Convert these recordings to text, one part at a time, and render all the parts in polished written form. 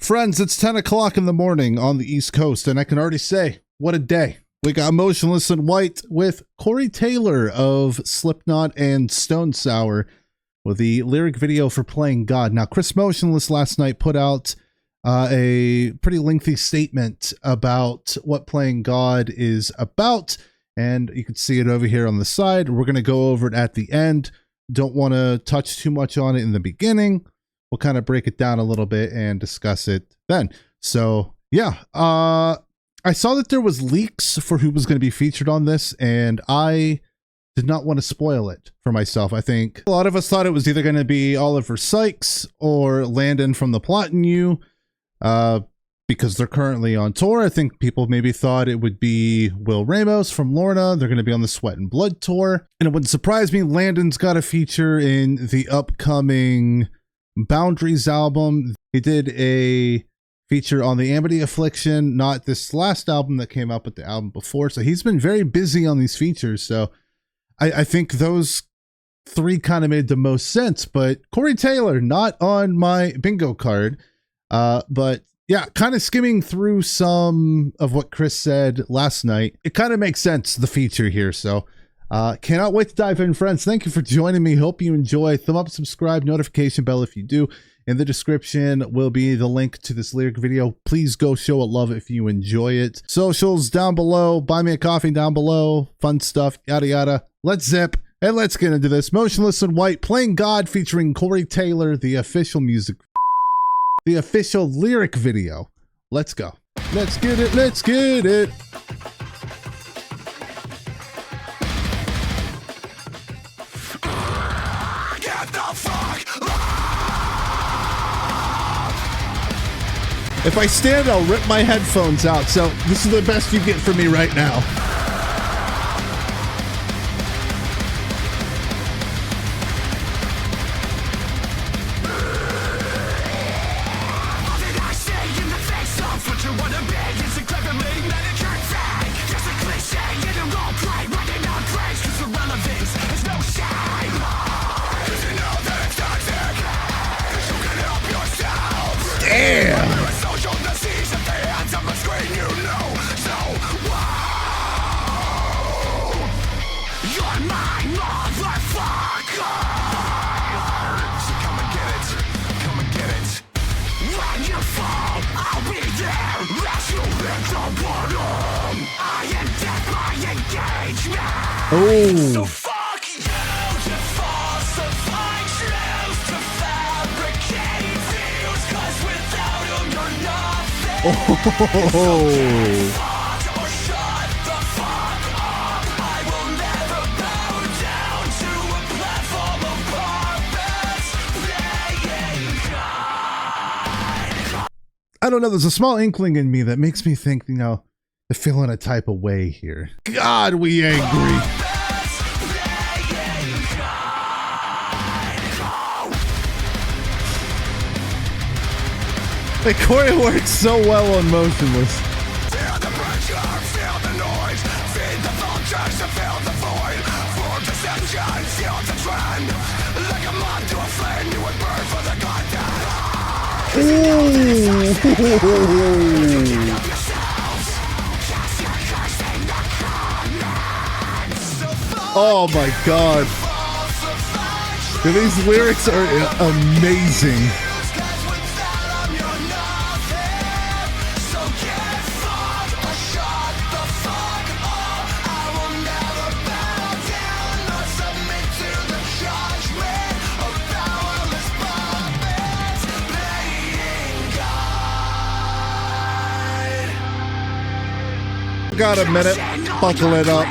Friends, it's 10 o'clock in the morning on the East Coast, and I can already say, what a day. We got Motionless in White with Corey Taylor of Slipknot and Stone Sour with the lyric video for Playing God. Now, Chris Motionless last night put out a pretty lengthy statement about what Playing God is about, and you can see it over here on the side. We're going to go over it at the end. Don't want to touch too much on it in the beginning. We'll kind of break it down a little bit and discuss it then. So yeah, I saw that there was leaks for who was going to be featured on this, and I did not want to spoil it for myself. I think a lot of us thought it was either going to be Oliver Sykes or Landon from the Plot in You, because they're currently on tour. I think people maybe thought it would be Will Ramos from Lorna. They're going to be on the Sweat and Blood tour. And it wouldn't surprise me, Landon's got a feature in the upcoming Boundaries album. He did a feature on the Amity Affliction, not this last album that came out, but the album before. So he's been very busy on these features. So I think those three kind of made the most sense. But Corey Taylor, not on my bingo card. But yeah, kind of skimming through some of what Chris said last night, it kind of makes sense, the feature here. So cannot wait to dive in, friends. Thank you for joining me. Hope you enjoy. Thumb up, subscribe, notification bell if you do. In the description will be the link to this lyric video. Please go show it love if you enjoy it. Socials down below. Buy me a coffee down below. Fun stuff, yada yada. Let's zip and let's get into this. Motionless in White, Playing God, featuring Corey Taylor, the official music, the official lyric video. Let's go. Let's get it. Let's get it. If I stand, I'll rip my headphones out. So this is the best you get from me right now. Damn! Oh. So fuck you to falsify truth, to fabricate views, 'cause without them you're nothing. Oh. So or shut the fuck up. I will never bow down to a platform of puppets playing God. I don't know, there's a small inkling in me that makes me think, you know, they're feeling a type of way here. God, we angry. Like, Corey works so well on Motionless. Feel the pressure, feel the noise, feed the vultures to fill the void. For deception, feel the trend. Like a moth to a flame, you would burn for the goddamn. Oh my God. These lyrics are amazing. Got a minute, buckle it up.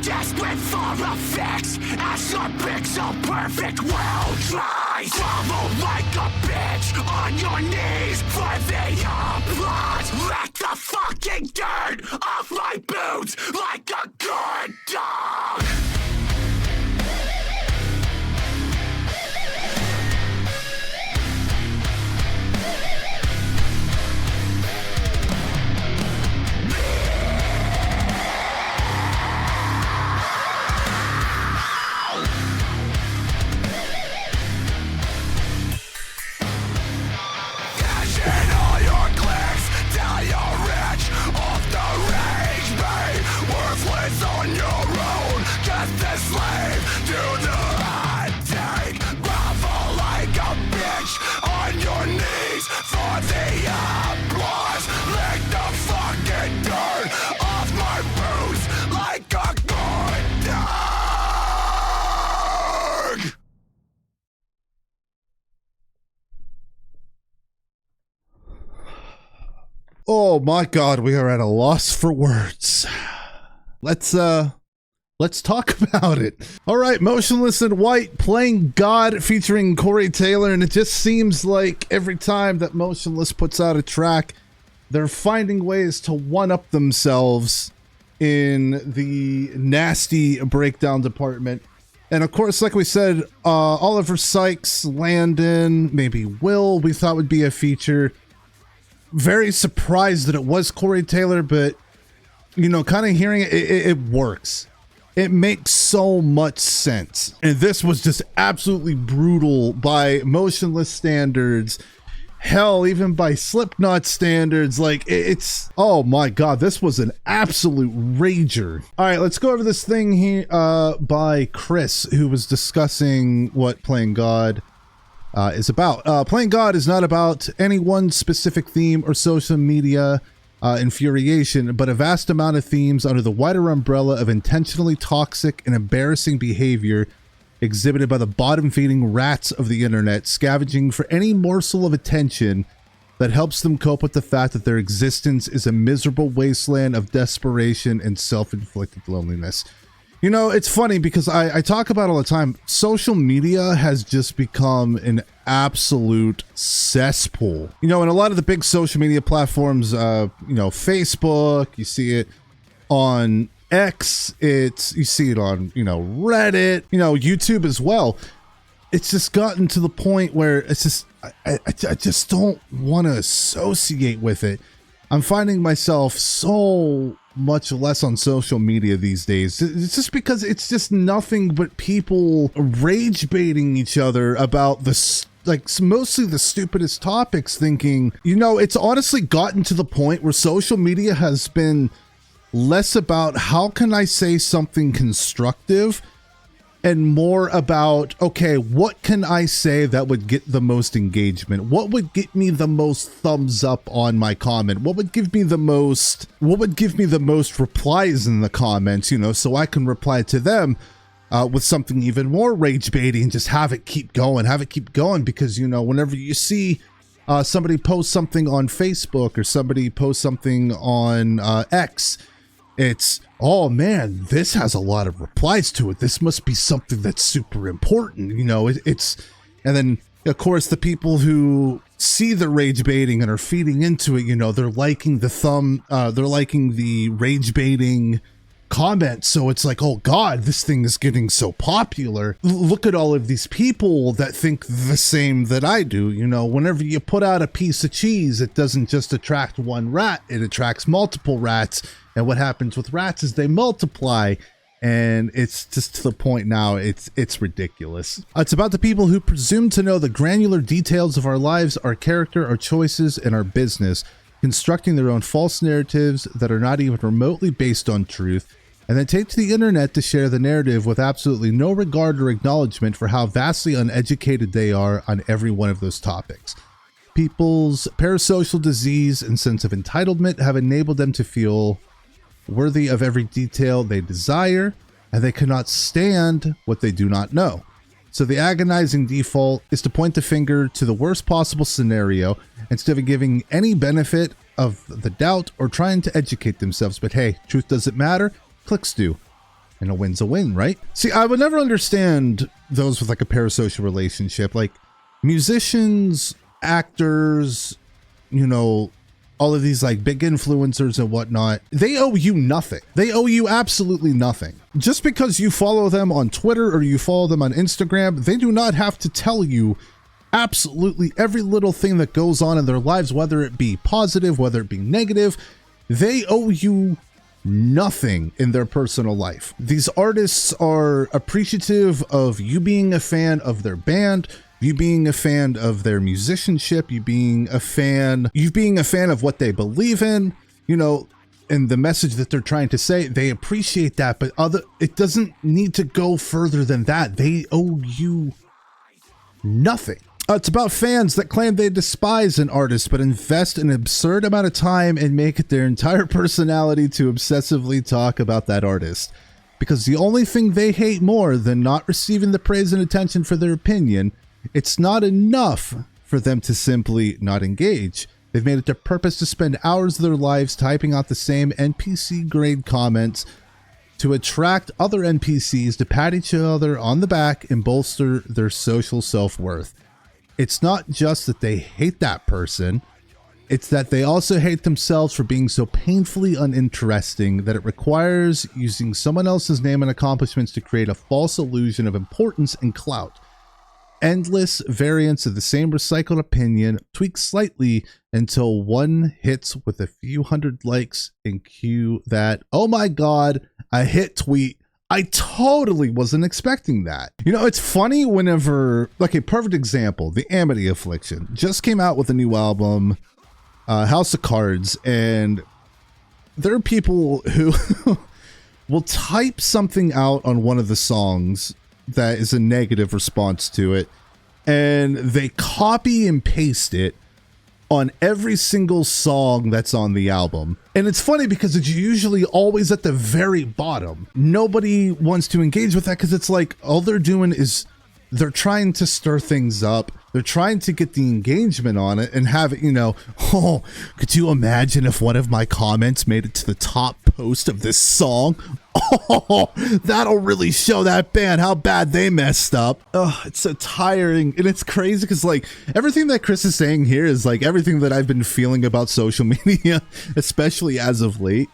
Desperate for a fix, as your pixel perfect world tries. Grovel like a bitch on your knees for the applause. Let the fucking dirt off my boots like a good dog. Oh my God, we are at a loss for words. Let's talk about it. All right, Motionless in White, Playing God, featuring Corey Taylor, and it just seems like every time that Motionless puts out a track, they're finding ways to one-up themselves in the nasty breakdown department. And of course, like we said, Oliver Sykes, Landon, maybe Will, we thought would be a feature. Very surprised that it was Corey Taylor, but, you know, kind of hearing it, it works. It makes so much sense. And this was just absolutely brutal by Motionless standards. Hell, even by Slipknot standards. Like, it's, oh my God, this was an absolute rager. All right, let's go over this thing here by Chris, who was discussing what Playing God is about. Playing God is not about any one specific theme or social media infuriation, but a vast amount of themes under the wider umbrella of intentionally toxic and embarrassing behavior exhibited by the bottom-feeding rats of the internet, scavenging for any morsel of attention that helps them cope with the fact that their existence is a miserable wasteland of desperation and self-inflicted loneliness. You know, it's funny because I talk about all the time, social media has just become an absolute cesspool. You know, and a lot of the big social media platforms, you know, Facebook, you see it on X, you see it on, you know, Reddit, you know, YouTube as well. It's just gotten to the point where it's just, I just don't want to associate with it. I'm finding myself so much less on social media these days. It's just because it's just nothing but people rage baiting each other about like mostly the stupidest topics, thinking, you know, it's honestly gotten to the point where social media has been less about how can I say something constructive and more about, okay, what can I say that would get the most engagement? What would get me the most thumbs up on my comment? What would give me the most replies in the comments, you know, so I can reply to them with something even more rage baiting and just have it keep going, because, you know, whenever you see somebody post something on Facebook or somebody post something on X, it's, oh man, this has a lot of replies to it. This must be something that's super important. You know, it's, and then of course the people who see the rage baiting and are feeding into it, you know, they're liking the rage baiting comments. So it's like, oh God, this thing is getting so popular. Look at all of these people that think the same that I do. You know, whenever you put out a piece of cheese, it doesn't just attract one rat, it attracts multiple rats. And what happens with rats is they multiply, and it's just to the point now, it's ridiculous. It's about the people who presume to know the granular details of our lives, our character, our choices, and our business, constructing their own false narratives that are not even remotely based on truth, and then take to the internet to share the narrative with absolutely no regard or acknowledgement for how vastly uneducated they are on every one of those topics. People's parasocial disease and sense of entitlement have enabled them to feel worthy of every detail they desire, and they cannot stand what they do not know. So the agonizing default is to point the finger to the worst possible scenario instead of giving any benefit of the doubt or trying to educate themselves. But hey, truth doesn't matter, clicks do, and a win's a win, right? See, I would never understand those with like a parasocial relationship, like musicians, actors, you know, all of these like big influencers and whatnot. They owe you nothing. They owe you absolutely nothing. Just because you follow them on Twitter or you follow them on Instagram, they do not have to tell you absolutely every little thing that goes on in their lives, whether it be positive, whether it be negative. They owe you nothing in their personal life. These artists are appreciative of you being a fan of their band, you being a fan of their musicianship, you being a fan of what they believe in, you know, and the message that they're trying to say. They appreciate that, but it doesn't need to go further than that. They owe you nothing. It's about fans that claim they despise an artist but invest an absurd amount of time and make it their entire personality to obsessively talk about that artist. Because the only thing they hate more than not receiving the praise and attention for their opinion, it's not enough for them to simply not engage. They've made it their purpose to spend hours of their lives typing out the same NPC-grade comments to attract other NPCs to pat each other on the back and bolster their social self-worth. It's not just that they hate that person, it's that they also hate themselves for being so painfully uninteresting that it requires using someone else's name and accomplishments to create a false illusion of importance and clout. Endless variants of the same recycled opinion, tweaked slightly until one hits with a few hundred likes and cue that, oh my god, a hit tweet. I totally wasn't expecting that. You know, it's funny whenever, like a perfect example, the Amity Affliction just came out with a new album, House of Cards, and there are people who will type something out on one of the songs that is a negative response to it, and they copy and paste it on every single song that's on the album. And it's funny because it's usually always at the very bottom. Nobody wants to engage with that because it's like all they're doing is they're trying to stir things up. They're trying to get the engagement on it and have it, you know, oh, could you imagine if one of my comments made it to the top post of this song? Oh, that'll really show that band how bad they messed up. Oh, it's so tiring. And it's crazy because, like, everything that Chris is saying here is like everything that I've been feeling about social media, especially as of late.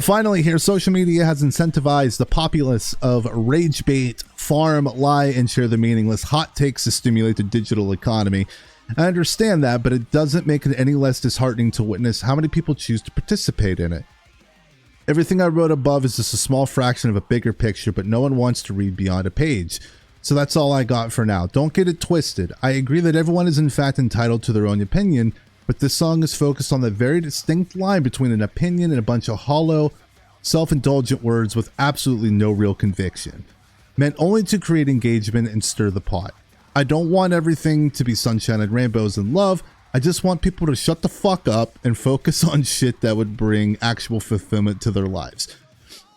Finally here, social media has incentivized the populace of rage bait, farm, lie, and share the meaningless hot takes to stimulate the digital economy. I understand that, but it doesn't make it any less disheartening to witness how many people choose to participate in it. Everything I wrote above is just a small fraction of a bigger picture, but no one wants to read beyond a page. So that's all I got for now. Don't get it twisted. I agree that everyone is in fact entitled to their own opinion, but this song is focused on the very distinct line between an opinion and a bunch of hollow, self-indulgent words with absolutely no real conviction, meant only to create engagement and stir the pot. I don't want everything to be sunshine and rainbows and love. I just want people to shut the fuck up and focus on shit that would bring actual fulfillment to their lives.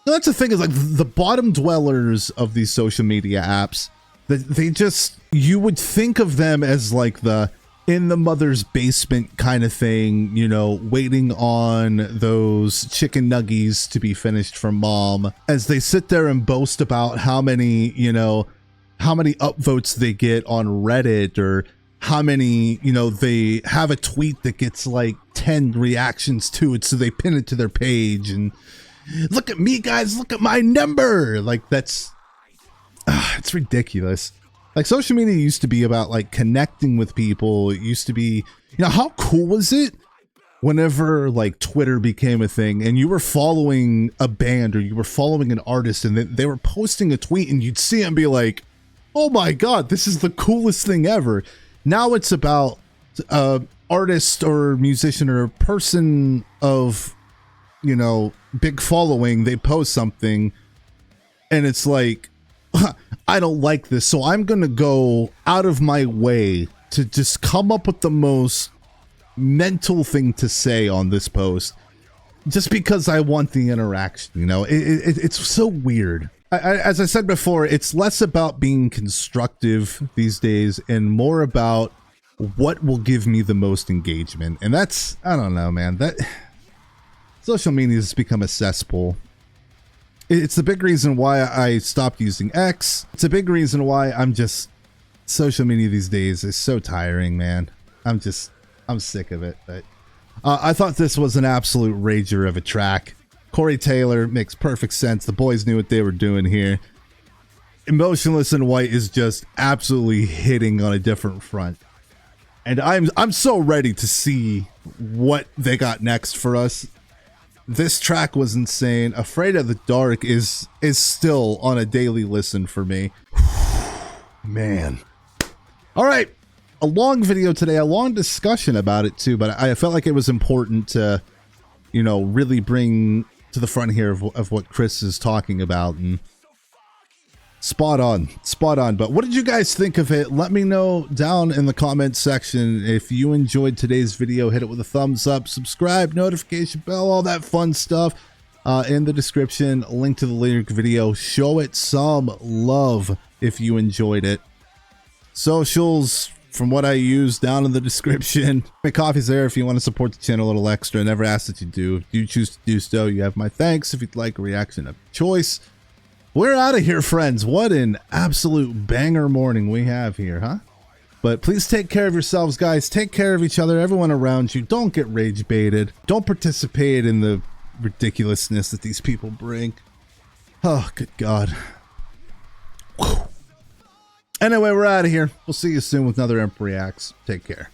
Now, that's the thing, is like the bottom dwellers of these social media apps, they just, you would think of them as like the in the mother's basement kind of thing, you know, waiting on those chicken nuggies to be finished from mom, as they sit there and boast about how many, you know, how many upvotes they get on Reddit, or how many, you know, they have a tweet that gets like 10 reactions to it, so they pin it to their page and look at me guys, look at my number. Like, that's it's ridiculous. Like, social media used to be about like connecting with people. It used to be, you know, how cool was it whenever like Twitter became a thing and you were following a band or you were following an artist and they were posting a tweet and you'd see it and be like, oh my god, this is the coolest thing ever. Now it's about artist or musician or person of, you know, big following. They post something and it's like, I don't like this, so I'm gonna go out of my way to just come up with the most mental thing to say on this post just because I want the interaction. You know, it's so weird. As I said before, it's less about being constructive these days and more about what will give me the most engagement. And that's, I don't know, man, that social media has become a cesspool. It's the big reason why I stopped using X. It's a big reason why I'm just, social media these days is so tiring, man. I'm sick of it. But I thought this was an absolute rager of a track. Corey Taylor makes perfect sense. The boys knew what they were doing here. Emotionless in White is just absolutely hitting on a different front. And I'm so ready to see what they got next for us. This track was insane. Afraid of the Dark is still on a daily listen for me. Man. All right. A long video today, a long discussion about it too, but I felt like it was important to, you know, really bring to the front here of what Chris is talking about. And spot on. But what did you guys think of it? Let me know down in the comments section. If you enjoyed today's video, hit it with a thumbs up, subscribe, notification bell, all that fun stuff. In the description, link to the lyric video. Show it some love if you enjoyed it. Socials, from what I use down in the description. My coffee's there if you want to support the channel a little extra. I never ask that you do. If you choose to do so, you have my thanks. If you'd like a reaction of choice. We're out of here, friends. What an absolute banger morning we have here, huh? But please take care of yourselves, guys. Take care of each other, everyone around you. Don't get rage baited. Don't participate in the ridiculousness that these people bring. Oh, good God. Whew. Anyway, we're out of here. We'll see you soon with another Imp Reacts. Take care.